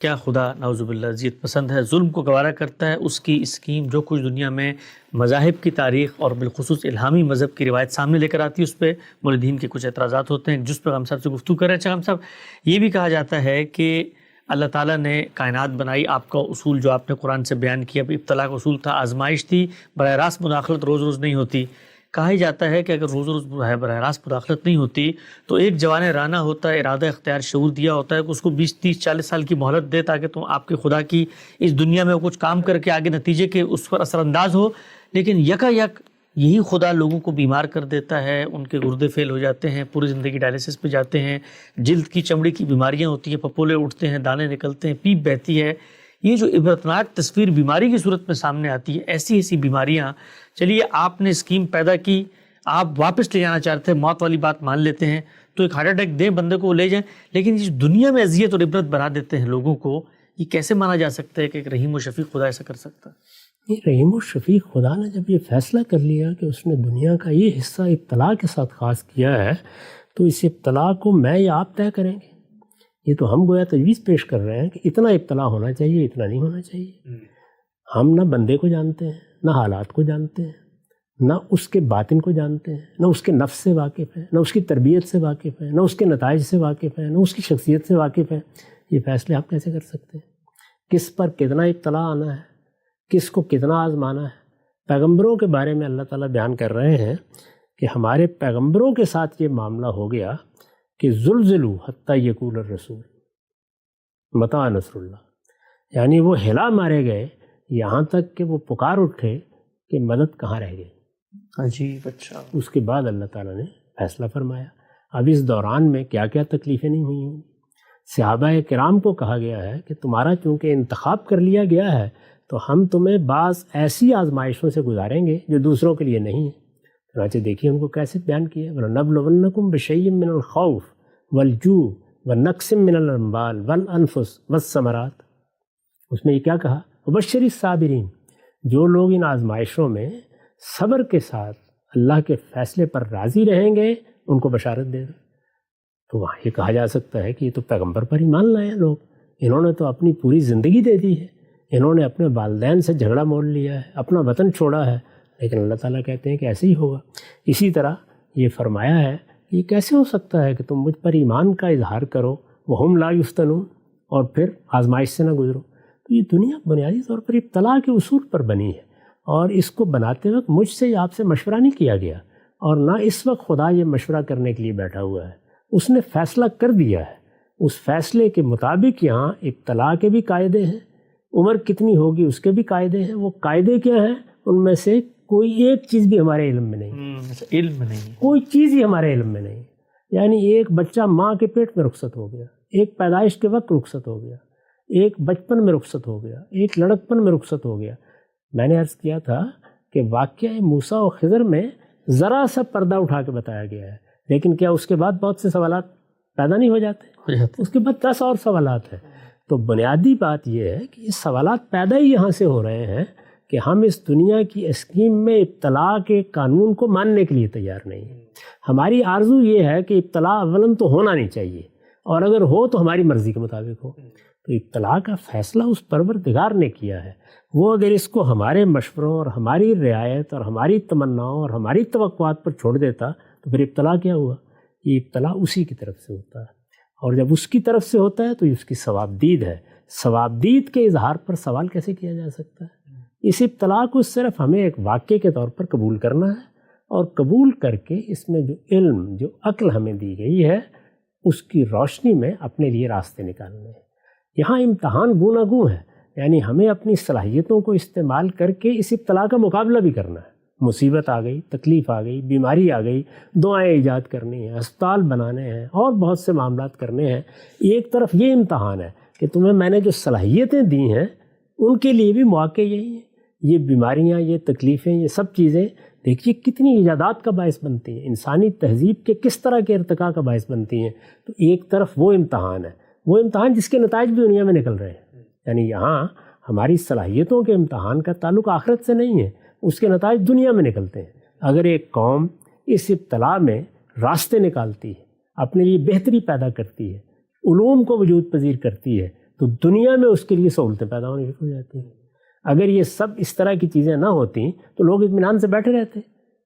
کیا خدا نعوذ باللہ اذیت پسند ہے، ظلم کو گوارا کرتا ہے؟ اس کی اسکیم جو کچھ دنیا میں مذاہب کی تاریخ اور بالخصوص الہامی مذہب کی روایت سامنے لے کر آتی ہے، اس پہ مولدین کے کچھ اعتراضات ہوتے ہیں جس پر ہم صاحب سے گفتگو کر رہے ہیں۔ اچھا ہم صاحب، یہ بھی کہا جاتا ہے کہ اللہ تعالیٰ نے کائنات بنائی، آپ کا اصول جو آپ نے قرآن سے بیان کیا ابتلا کا اصول تھا، آزمائش تھی، براہ راست مداخلت روز روز نہیں ہوتی۔ کہا ہی جاتا ہے کہ اگر روز روز براہ راست مداخلت نہیں ہوتی تو ایک جوان رانا ہوتا ہے، ارادہ اختیار شعور دیا ہوتا ہے کہ اس کو 20 30 40 سال کی مہلت دے تاکہ تم آپ کے خدا کی اس دنیا میں کچھ کام کر کے آگے نتیجے کے اس پر اثر انداز ہو، لیکن یکا یک یہی خدا لوگوں کو بیمار کر دیتا ہے، ان کے گردے فیل ہو جاتے ہیں، پوری زندگی ڈائلیسس پہ جاتے ہیں، جلد کی چمڑی کی بیماریاں ہوتی ہیں، پپولے اٹھتے ہیں، دانے نکلتے ہیں، پیپ بہتی ہے۔ یہ جو عبرتناک تصویر بیماری کی صورت میں سامنے آتی ہے، ایسی بیماریاں، چلیے آپ نے اسکیم پیدا کی، آپ واپس لے جانا چاہتے ہیں، موت والی بات مان لیتے ہیں تو ایک ہارٹ اٹیک دیں بندے کو، لے جائیں، لیکن اس دنیا میں اذیت اور عبرت بنا دیتے ہیں لوگوں کو، یہ کیسے مانا جا سکتا ہے کہ ایک رحیم و شفیق خدا ایسا کر سکتا ہے؟ یہ رحیم و شفیق خدا نے جب یہ فیصلہ کر لیا کہ اس نے دنیا کا یہ حصہ ابتلا کے ساتھ خاص کیا ہے، تو اس ابتلا کو میں یا آپ طے کریں گے؟ یہ تو ہم گویا تجویز پیش کر رہے ہیں کہ اتنا ابتلا ہونا چاہیے، اتنا نہیں ہونا چاہیے۔ ہم نہ بندے کو جانتے ہیں، نہ حالات کو جانتے ہیں، نہ اس کے باطن کو جانتے ہیں، نہ اس کے نفس سے واقف ہیں، نہ اس کی تربیت سے واقف ہیں، نہ اس کے نتائج سے واقف ہیں، نہ اس کی شخصیت سے واقف ہیں۔ یہ فیصلے آپ کیسے کر سکتے ہیں؟ کس پر کتنا ابتلا آنا ہے، کس کو کتنا آزمانا ہے؟ پیغمبروں کے بارے میں اللہ تعالیٰ بیان کر رہے ہیں کہ ہمارے پیغمبروں کے ساتھ یہ معاملہ ہو گیا کہ زلزلوا حتی یقول الرسول متی نصر اللہ، یعنی وہ ہلا مارے گئے یہاں تک کہ وہ پکار اٹھے کہ مدد کہاں رہ گئی۔ عجیب۔ اچھا، اس کے بعد اللہ تعالیٰ نے فیصلہ فرمایا۔ اب اس دوران میں کیا کیا تکلیفیں نہیں ہوئی ہوں؟ صحابہ کرام کو کہا گیا ہے کہ تمہارا چونکہ انتخاب کر لیا گیا ہے تو ہم تمہیں بعض ایسی آزمائشوں سے گزاریں گے جو دوسروں کے لیے نہیں ہیں۔ چنانچہ دیکھیے ان کو کیسے بیان کیا، وَلَنَبْلُوَنَّكُمْ بِشَيْءٍ مِّنَ الْخَوْفِ وَالْجُوعِ وَنَقْصٍ مِّنَ الْأَمْوَالِ وَالْأَنفُسِ وَالثَّمَرَاتِ۔ اس میں یہ کیا کہا؟ وَبَشِّرِ الصَّابِرِينَ، جو لوگ ان آزمائشوں میں صبر کے ساتھ اللہ کے فیصلے پر راضی رہیں گے ان کو بشارت دے دو۔ تو وہاں یہ کہا جا سکتا ہے کہ یہ تو پیغمبر پر ایمان لائے ہیں لوگ، انہوں نے تو اپنی پوری زندگی دے دی ہے، انہوں نے اپنے والدین سے جھگڑا مول لیا ہے، اپنا وطن چھوڑا ہے، لیکن اللہ تعالیٰ کہتے ہیں کہ ایسے ہی ہوگا۔ اسی طرح یہ فرمایا ہے کہ یہ کیسے ہو سکتا ہے کہ تم مجھ پر ایمان کا اظہار کرو وَهُمْ لَا يُفْتَنُونَ، اور پھر آزمائش سے نہ گزرو۔ تو یہ دنیا بنیادی طور پر ابتلا کے اصول پر بنی ہے، اور اس کو بناتے وقت مجھ سے یا آپ سے مشورہ نہیں کیا گیا، اور نہ اس وقت خدا یہ مشورہ کرنے کے لیے بیٹھا ہوا ہے، اس نے فیصلہ کر دیا ہے۔ اس فیصلے کے مطابق یہاں ابتلا کے بھی قاعدے ہیں، عمر کتنی ہوگی اس کے بھی قاعدے ہیں۔ وہ قاعدے کیا ہیں؟ ان میں سے کوئی ایک چیز بھی ہمارے علم میں نہیں، علم نہیں، کوئی چیز ہی ہمارے علم میں نہیں۔ یعنی ایک بچہ ماں کے پیٹ میں رخصت ہو گیا، ایک پیدائش کے وقت رخصت ہو گیا، ایک بچپن میں رخصت ہو گیا، ایک لڑکپن میں رخصت ہو گیا۔ میں نے عرض کیا تھا کہ واقعہ موسیٰ و خضر میں ذرا سا پردہ اٹھا کے بتایا گیا ہے، لیکن کیا اس کے بعد بہت سے سوالات پیدا نہیں ہو جاتے؟ اس کے بعد 10 اور سوالات ہیں۔ تو بنیادی بات یہ ہے کہ یہ سوالات پیدا ہی یہاں سے ہو رہے ہیں کہ ہم اس دنیا کی اسکیم میں ابتلا کے قانون کو ماننے کے لیے تیار نہیں ہیں۔ ہماری آرزو یہ ہے کہ ابتلا اولاً تو ہونا نہیں چاہیے، اور اگر ہو تو ہماری مرضی کے مطابق ہو۔ تو ابتلا کا فیصلہ اس پروردگار نے کیا ہے، وہ اگر اس کو ہمارے مشوروں اور ہماری رعایت اور ہماری تمناؤں اور ہماری توقعات پر چھوڑ دیتا تو پھر ابتلا کیا ہوا؟ یہ ابتلا اسی کی طرف سے ہوتا ہے، اور جب اس کی طرف سے ہوتا ہے تو یہ اس کی ثوابدید ہے۔ ثوابدید کے اظہار پر سوال کیسے کیا جا سکتا ہے؟ اس ابتلا کو صرف ہمیں ایک واقعے کے طور پر قبول کرنا ہے، اور قبول کر کے اس میں جو علم، جو عقل ہمیں دی گئی ہے، اس کی روشنی میں اپنے لیے راستے نکالنے ہیں۔ یہاں امتحان گوناگوں ہے، یعنی ہمیں اپنی صلاحیتوں کو استعمال کر کے اس ابتلا کا مقابلہ بھی کرنا ہے۔ مصیبت آ گئی، تکلیف آ گئی، بیماری آ گئی، دعائیں ایجاد کرنی ہیں، ہسپتال بنانے ہیں، اور بہت سے معاملات کرنے ہیں۔ ایک طرف یہ امتحان ہے کہ تمہیں میں نے جو صلاحیتیں دی ہیں ان کے لیے بھی مواقع یہی ہیں۔ یہ بیماریاں، یہ تکلیفیں، یہ سب چیزیں دیکھیے کتنی ایجادات کا باعث بنتی ہیں، انسانی تہذیب کے کس طرح کے ارتقاء کا باعث بنتی ہیں۔ تو ایک طرف وہ امتحان ہے، وہ امتحان جس کے نتائج بھی دنیا میں نکل رہے ہیں، یعنی یہاں ہماری صلاحیتوں کے امتحان کا تعلق آخرت سے نہیں ہے، اس کے نتائج دنیا میں نکلتے ہیں۔ اگر ایک قوم اس ابتلا میں راستے نکالتی ہے، اپنے لیے بہتری پیدا کرتی ہے، علوم کو وجود پذیر کرتی ہے، تو دنیا میں اس کے لیے سہولتیں پیدا ہونی شروع ہو جاتی ہیں۔ اگر یہ سب اس طرح کی چیزیں نہ ہوتی تو لوگ اطمینان سے بیٹھے رہتے۔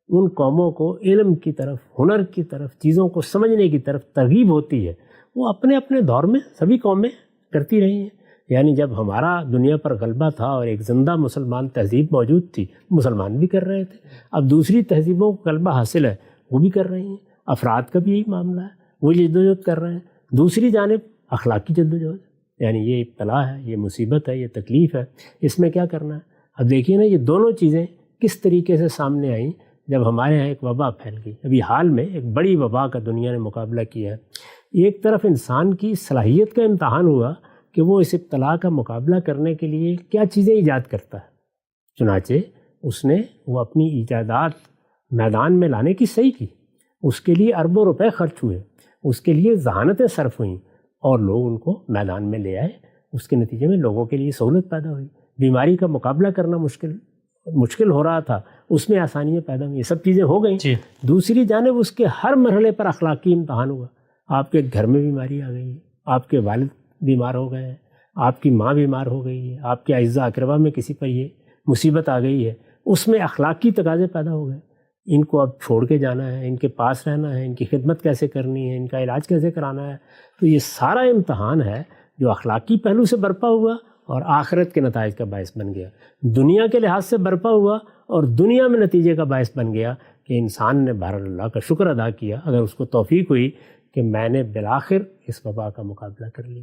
ان قوموں کو علم کی طرف، ہنر کی طرف، چیزوں کو سمجھنے کی طرف ترغیب ہوتی ہے، وہ اپنے اپنے دور میں سبھی قومیں کرتی رہی ہیں۔ یعنی جب ہمارا دنیا پر غلبہ تھا اور ایک زندہ مسلمان تہذیب موجود تھی، مسلمان بھی کر رہے تھے۔ اب دوسری تہذیبوں کو غلبہ حاصل ہے، وہ بھی کر رہی ہیں۔ افراد کا بھی یہی معاملہ ہے، وہ جدوجہد کر رہے ہیں۔ دوسری جانب اخلاقی جدوجہد، یعنی یہ ابتلا ہے، یہ مصیبت ہے، یہ تکلیف ہے، اس میں کیا کرنا ہے۔ اب دیکھیے نا، یہ دونوں چیزیں کس طریقے سے سامنے آئیں جب ہمارے یہاں ایک وبا پھیل گئی۔ ابھی حال میں ایک بڑی وبا کا دنیا نے مقابلہ کیا ہے۔ ایک طرف انسان کی صلاحیت کا امتحان ہوا کہ وہ اس ابتلا کا مقابلہ کرنے کے لیے کیا چیزیں ایجاد کرتا ہے۔ چنانچہ اس نے وہ اپنی ایجادات میدان میں لانے کی صحیح کی، اس کے لیے اربوں روپے خرچ ہوئے، اس کے لیے ذہانتیں صرف ہوئیں اور لوگ ان کو میدان میں لے آئے۔ اس کے نتیجے میں لوگوں کے لیے سہولت پیدا ہوئی، بیماری کا مقابلہ کرنا مشکل ہو رہا تھا، اس میں آسانیاں پیدا ہوئی، یہ سب چیزیں ہو گئیں۔ دوسری جانب اس کے ہر مرحلے پر اخلاقی امتحان ہوا۔ آپ کے گھر میں بیماری آ گئی ہے، آپ کے والد بیمار ہو گئے ہیں، آپ کی ماں بیمار ہو گئی ہے، آپ کے اعزاء اقربا میں کسی پر یہ مصیبت آ گئی ہے، اس میں اخلاقی تقاضے پیدا ہو گئے۔ ان کو اب چھوڑ کے جانا ہے، ان کے پاس رہنا ہے، ان کی خدمت کیسے کرنی ہے، ان کا علاج کیسے کرانا ہے۔ تو یہ سارا امتحان ہے جو اخلاقی پہلو سے برپا ہوا اور آخرت کے نتائج کا باعث بن گیا۔ دنیا کے لحاظ سے برپا ہوا اور دنیا میں نتیجے کا باعث بن گیا کہ انسان نے بہر اللہ کا شکر ادا کیا اگر اس کو توفیق ہوئی کہ میں نے بالآخر اس وبا کا مقابلہ کر لیا۔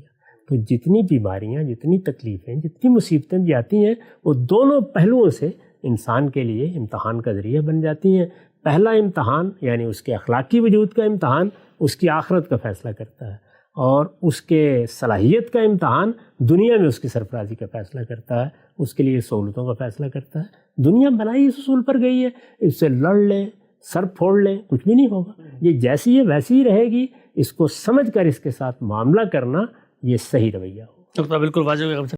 تو جتنی بیماریاں، جتنی تکلیفیں، جتنی مصیبتیں بھی آتی ہیں، وہ دونوں پہلوؤں سے انسان کے لیے امتحان کا ذریعہ بن جاتی ہیں۔ پہلا امتحان یعنی اس کے اخلاقی وجود کا امتحان اس کی آخرت کا فیصلہ کرتا ہے، اور اس کے صلاحیت کا امتحان دنیا میں اس کی سرفرازی کا فیصلہ کرتا ہے، اس کے لیے سہولتوں کا فیصلہ کرتا ہے۔ دنیا بنائی اس اصول پر گئی ہے، اس سے لڑ لیں، سر پھوڑ لیں، کچھ بھی نہیں ہوگا۔ یہ جیسی ہے ویسی ہی رہے گی، اس کو سمجھ کر اس کے ساتھ معاملہ کرنا یہ صحیح رویہ ہو۔ بالکل واجب ہے۔